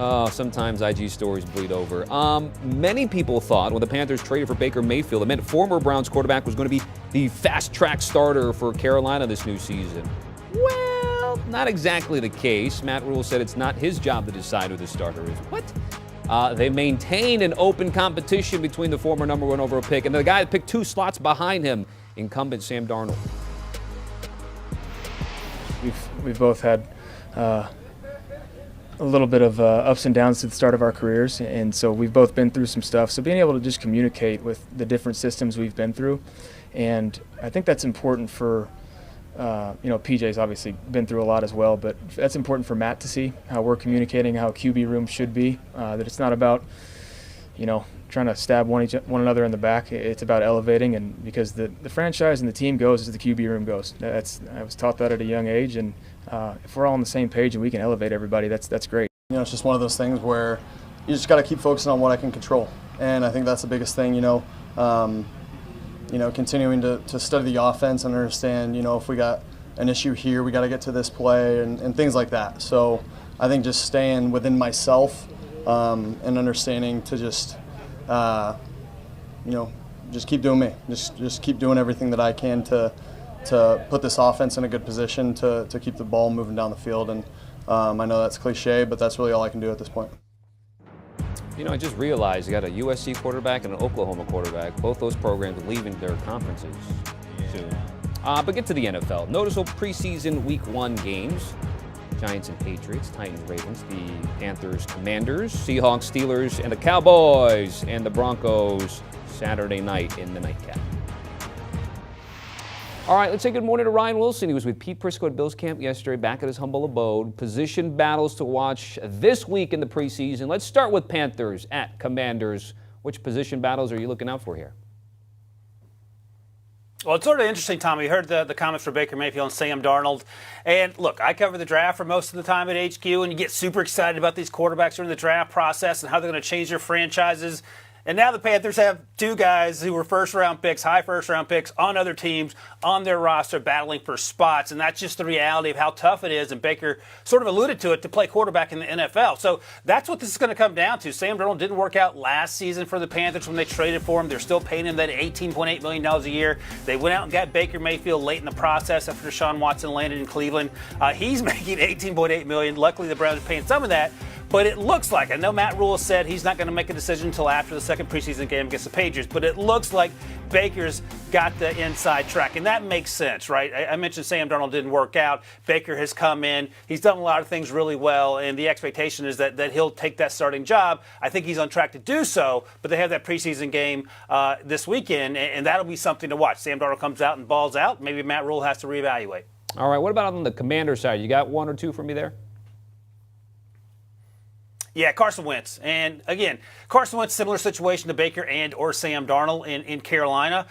Oh, sometimes IG stories bleed over. Many people thought when the Panthers traded for Baker Mayfield, it meant former Browns quarterback was going to be the fast-track starter for Carolina this new season. Well, not exactly the case. Matt Rule said it's not his job to decide who the starter is. What? They maintained an open competition between the former number one overall pick and the guy that picked 2 slots behind him, incumbent Sam Darnold. We've both had a little bit of ups and downs to the start of our careers, and so we've both been through some stuff. So being able to just communicate with the different systems we've been through, and I think that's important for, PJ's obviously been through a lot as well, but that's important for Matt to see how we're communicating, how QB room should be, that it's not about, trying to stab one another in the back. It's about elevating, and because the franchise and the team goes as the QB room goes. I was taught that at a young age, and if we're all on the same page and we can elevate everybody, that's great. It's just one of those things where you just got to keep focusing on what I can control, and I think that's the biggest thing. Continuing to study the offense and understand, if we got an issue here, we got to get to this play and things like that. So I think just staying within myself and understanding to just keep doing me. Just keep doing everything that I can to put this offense in a good position to keep the ball moving down the field. And I know that's cliche, but that's really all I can do at this point. I just realized you got a USC quarterback and an Oklahoma quarterback. Both those programs leaving their conferences soon. But get to the NFL. Noticeable preseason Week 1 games. Giants and Patriots, Titans, Ravens, the Panthers, Commanders, Seahawks, Steelers, and the Cowboys and the Broncos Saturday night in the nightcap. All right, let's say good morning to Ryan Wilson. He was with Pete Prisco at Bills camp yesterday, back at his humble abode. Position battles to watch this week in the preseason. Let's start with Panthers at Commanders. Which position battles are you looking out for here? Well, it's sort of interesting, Tommy. You heard the comments for Baker Mayfield and Sam Darnold. And look, I cover the draft for most of the time at HQ, and you get super excited about these quarterbacks during the draft process and how they're going to change their franchises. And now the Panthers have 2 guys who were first-round picks, high first-round picks, on other teams, on their roster, battling for spots. And that's just the reality of how tough it is. And Baker sort of alluded to it, to play quarterback in the NFL. So that's what this is going to come down to. Sam Darnold didn't work out last season for the Panthers when they traded for him. They're still paying him that $18.8 million a year. They went out and got Baker Mayfield late in the process after Deshaun Watson landed in Cleveland. He's making $18.8 million. Luckily, the Browns are paying some of that. But it looks like, I know Matt Rule said he's not going to make a decision until after the second preseason game against the Patriots, but it looks like Baker's got the inside track, and that makes sense, right? I mentioned Sam Darnold didn't work out. Baker has come in. He's done a lot of things really well, and the expectation is that he'll take that starting job. I think he's on track to do so, but they have that preseason game this weekend, and that'll be something to watch. Sam Darnold comes out and balls out. Maybe Matt Rule has to reevaluate. All right, what about on the Commander side? You got 1 or 2 for me there? Yeah, Carson Wentz. And again, Carson Wentz, similar situation to Baker and or Sam Darnold in Carolina.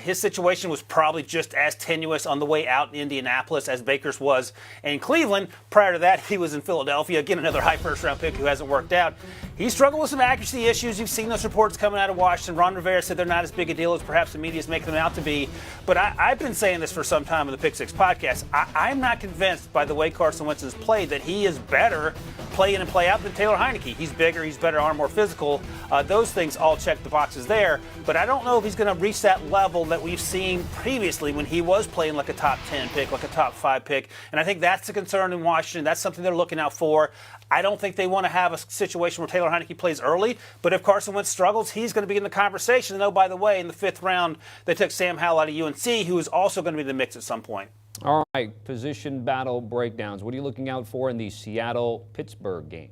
His situation was probably just as tenuous on the way out in Indianapolis as Baker's was in Cleveland. Prior to that, he was in Philadelphia. Again, another high first-round pick who hasn't worked out. He struggled with some accuracy issues. You've seen those reports coming out of Washington. Ron Rivera said they're not as big a deal as perhaps the media is making them out to be. But I've been saying this for some time in the Pick Six podcast. I'm not convinced by the way Carson Wentz has played that he is better play in and play out than Taylor Heineke. He's bigger, he's better arm, more physical. Those things all check the boxes there. But I don't know if he's going to reach that level that we've seen previously when he was playing like a top 10 pick, like a top 5 pick. And I think that's the concern in Washington. That's something they're looking out for. I don't think they want to have a situation where Taylor Heineke plays early, but if Carson Wentz struggles, he's going to be in the conversation. And oh, by the way, in the 5th round, they took Sam Howell out of UNC, who is also going to be in the mix at some point. All right, position battle breakdowns. What are you looking out for in the Seattle-Pittsburgh game?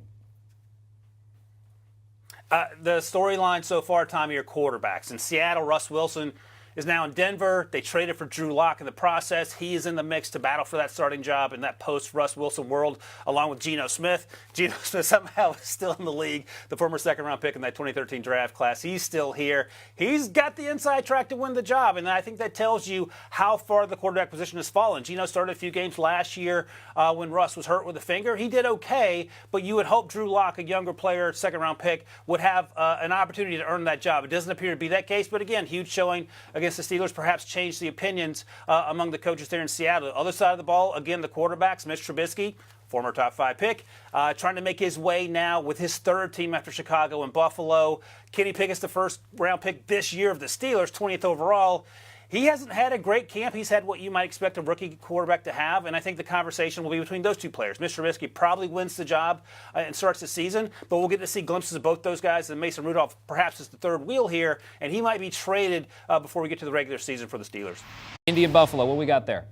The storyline so far, Tommy, are quarterbacks. In Seattle, Russ Wilson is now in Denver. They traded for Drew Lock in the process. He is in the mix to battle for that starting job in that post-Russ Wilson world, along with Geno Smith. Geno Smith somehow is still in the league, the former second-round pick in that 2013 draft class. He's still here. He's got the inside track to win the job, and I think that tells you how far the quarterback position has fallen. Geno started a few games last year when Russ was hurt with a finger. He did okay, but you would hope Drew Lock, a younger player, second-round pick, would have an opportunity to earn that job. It doesn't appear to be that case, but again, huge showing against the Steelers, perhaps changed the opinions among the coaches there in Seattle. The other side of the ball, again, the quarterbacks, Mitch Trubisky, former top 5 pick, trying to make his way now with his third team after Chicago and Buffalo. Kenny Pickett's the first round pick this year of the Steelers, 20th overall. He hasn't had a great camp. He's had what you might expect a rookie quarterback to have, and I think the conversation will be between those two players. Mr. Trubisky probably wins the job and starts the season, but we'll get to see glimpses of both those guys, and Mason Rudolph perhaps is the third wheel here, and he might be traded before we get to the regular season for the Steelers. Indy and Buffalo, what we got there?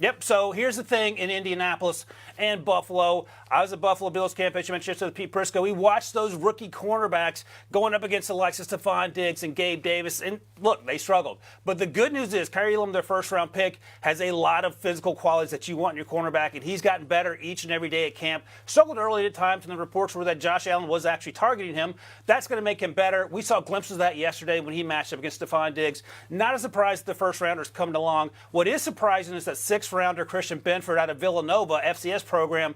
Yep, so here's the thing in Indianapolis and Buffalo. I was at Buffalo Bills camp, as you mentioned yesterday, with Pete Prisco. We watched those rookie cornerbacks going up against Alexis Stephon Diggs and Gabe Davis, and look, they struggled. But the good news is Kyrie Elam, their first-round pick, has a lot of physical qualities that you want in your cornerback, and he's gotten better each and every day at camp. Struggled early at times, and the reports were that Josh Allen was actually targeting him. That's going to make him better. We saw glimpses of that yesterday when he matched up against Stephon Diggs. Not a surprise that the first-rounders coming along. What is surprising is that sixth-rounder Christian Benford out of Villanova, FCS program,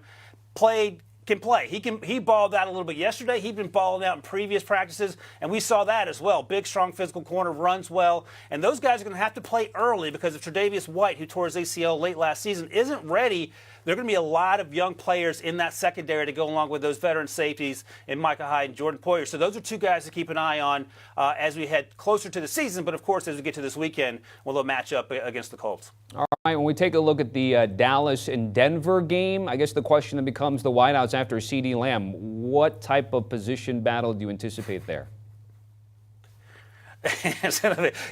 can play. He balled out a little bit yesterday. He'd been balling out in previous practices, and we saw that as well. Big, strong physical corner, runs well. And those guys are going to have to play early because if Tre'Davious White, who tore his ACL late last season, isn't ready, there are going to be a lot of young players in that secondary to go along with those veteran safeties in Micah Hyde and Jordan Poyer. So those are two guys to keep an eye on as we head closer to the season. But, of course, as we get to this weekend, we'll match up against the Colts. All right, when we take a look at the Dallas and Denver game, I guess the question then becomes the wideouts after CeeDee Lamb. What type of position battle do you anticipate there?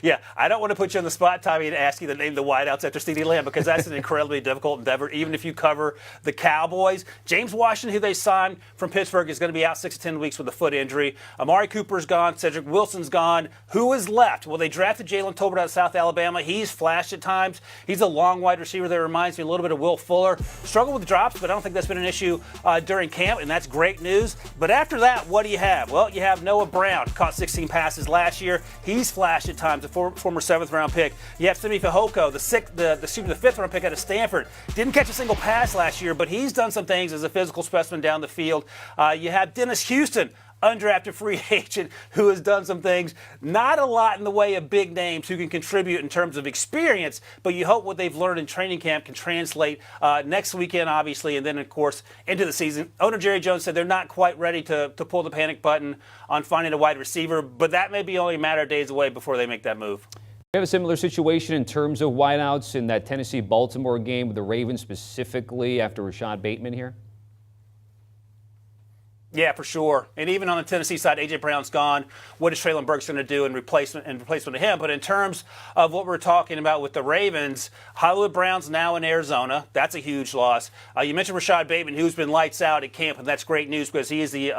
Yeah, I don't want to put you on the spot, Tommy, and ask you to name the wideouts after CeeDee Lamb because that's an incredibly difficult endeavor, even if you cover the Cowboys. James Washington, who they signed from Pittsburgh, is going to be out 6 to 10 weeks with a foot injury. Amari Cooper's gone. Cedric Wilson's gone. Who is left? Well, they drafted Jalen Tolbert out of South Alabama. He's flashed at times. He's a long wide receiver that reminds me a little bit of Will Fuller. Struggled with drops, but I don't think that's been an issue during camp, and that's great news. But after that, what do you have? Well, you have Noah Brown, caught 16 passes last year. He's flashed at times, a former 7th-round pick. You have Simi Fehoko, the 5th-round pick out of Stanford. Didn't catch a single pass last year, but he's done some things as a physical specimen down the field. You have Dennis Houston, undrafted free agent, who has done some things. Not a lot in the way of big names who can contribute in terms of experience, but you hope what they've learned in training camp can translate next weekend, obviously, and then, of course, into the season. Owner Jerry Jones said they're not quite ready to pull the panic button on finding a wide receiver, but that may be only a matter of days away before they make that move. We have a similar situation in terms of wideouts in that Tennessee-Baltimore game with the Ravens specifically after Rashad Bateman here. Yeah, for sure. And even on the Tennessee side, A.J. Brown's gone. What is Treylon Burks going to do in replacement of him? But in terms of what we're talking about with the Ravens, Hollywood Brown's now in Arizona. That's a huge loss. You mentioned Rashad Bateman, who's been lights out at camp, and that's great news because he is the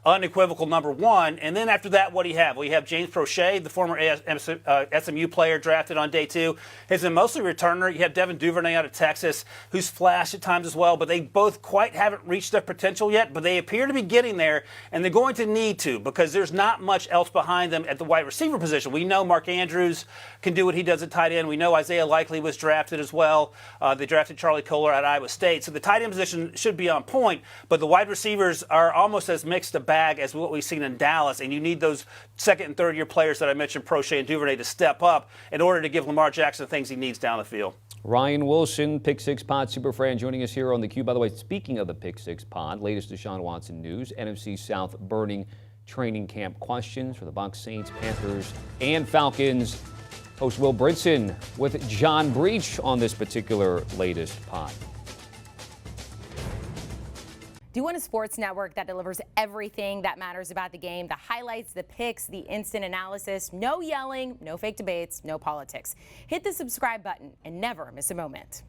unequivocal number one. And then after that, what do you have? Well, you have James Prochet, the former SMU player drafted on day 2. He's been mostly returner. You have Devin Duvernay out of Texas, who's flashed at times as well, but they both quite haven't reached their potential yet, but they appear to be getting there, and they're going to need to because there's not much else behind them at the wide receiver position. We know Mark Andrews can do what he does at tight end. We know Isaiah Likely was drafted as well. They drafted Charlie Kolar at Iowa State. So the tight end position should be on point, but the wide receivers are almost as mixed a bag as what we've seen in Dallas, and you need those second and third year players that I mentioned, Prochet and Duvernay, to step up in order to give Lamar Jackson the things he needs down the field. Ryan Wilson, Pick Six Pod Superfan, joining us here on theCUBE. By the way, speaking of the Pick Six Pod, latest Deshaun Watson news, NFC South burning training camp questions for the Bucs, Saints, Panthers, and Falcons. Host Will Brinson with John Breach on this particular latest pod. Do you want a sports network that delivers everything that matters about the game? The highlights, the picks, the instant analysis, no yelling, no fake debates, no politics. Hit the subscribe button and never miss a moment.